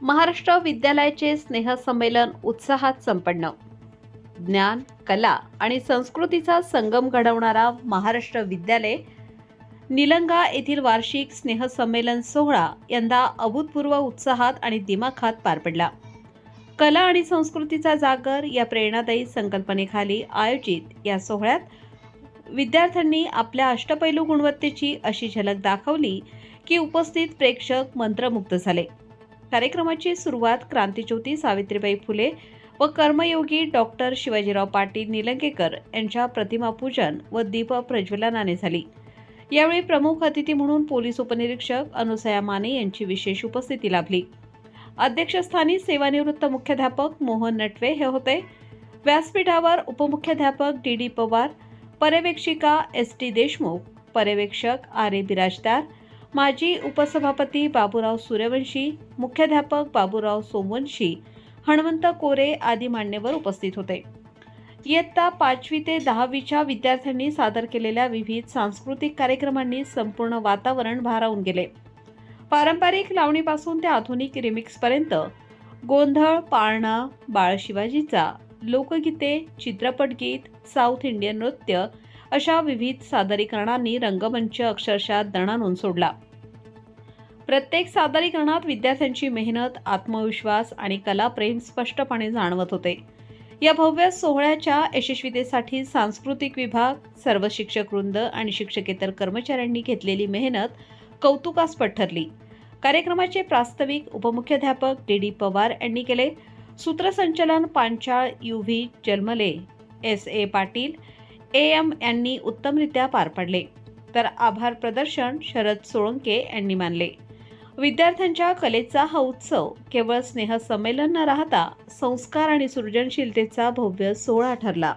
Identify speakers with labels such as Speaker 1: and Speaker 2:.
Speaker 1: महाराष्ट्र विद्यालयाचे स्नेहसंमेलन उत्साहात संपन्न. ज्ञान, कला आणि संस्कृतीचा संगम घडवणारा महाराष्ट्र विद्यालय निलंगा येथील वार्षिक स्नेहसंमेलन सोहळा यंदा अभूतपूर्व उत्साहात आणि दिमाखात पार पडला. कला आणि संस्कृतीचा जागर या प्रेरणादायी संकल्पनेखाली आयोजित या सोहळ्यात विद्यार्थ्यांनी आपल्या अष्टपैलू गुणवत्तेची अशी झलक दाखवली की उपस्थित प्रेक्षक मंत्रमुग्ध झाले. कार्यक्रमाची सुरुवात क्रांतिज्योती सावित्रीबाई फुले व कर्मयोगी डॉक्टर शिवाजीराव पाटील निलंगेकर यांच्या प्रतिमा पूजन व दीप प्रज्वलनाने झाली. यावेळी प्रमुख अतिथी म्हणून पोलीस उपनिरीक्षक अनुसया माने यांची विशेष उपस्थिती लाभली. अध्यक्षस्थानी सेवानिवृत्त मुख्याध्यापक मोहन नटवे हे होते. व्यासपीठावर उपमुख्याध्यापक डी पवार, पर्यवेक्षिका टी देशमुख, पर्यवेक्षक ए बिराजदार, माजी उपसभापती बाबूराव सूर्यवंशी, मुख्याध्यापक बाबूराव सोमवंशी, हणमंत कोरे आदी मान्यवर उपस्थित होते. इयत्ता 5वी ते 10वीच्या विद्यार्थ्यांनी सादर केलेल्या विविध सांस्कृतिक कार्यक्रमांनी संपूर्ण वातावरण भारावून गेले. पारंपरिक लावणीपासून ते आधुनिक रिमिक्सपर्यंत गोंधळ, पाळणा, बाळ शिवाजीचा, लोकगीते, चित्रपट गीत, साऊथ इंडियन नृत्य अशा विविध सादरीकरणांनी रंगमंच अक्षरशः दणाणून सोडला. प्रत्येक सादरीकरणात विद्यार्थ्यांची मेहनत, आत्मविश्वास आणि कलाप्रेम स्पष्टपणे जाणवत होते. या भव्य सोहळ्याच्या यशस्वीतेसाठी सांस्कृतिक विभाग, सर्व शिक्षक वृंद आणि शिक्षकेतर कर्मचाऱ्यांनी घेतलेली मेहनत कौतुकास्पद ठरली. कार्यक्रमाचे प्रास्ताविक उपमुख्याध्यापक डी पवार यांनी केले. सूत्रसंचालन Panchal UV जलमले, SA Patil, AM यांनी उत्तमरित्या पार पाडले, तर आभार प्रदर्शन शरद सोळंके यांनी मानले. विद्यार्थ्यांच्या कलेचा हा उत्सव केवळ स्नेहसंमेलन न राहता संस्कार आणि सृजनशीलतेचा भव्य सोहळा ठरला.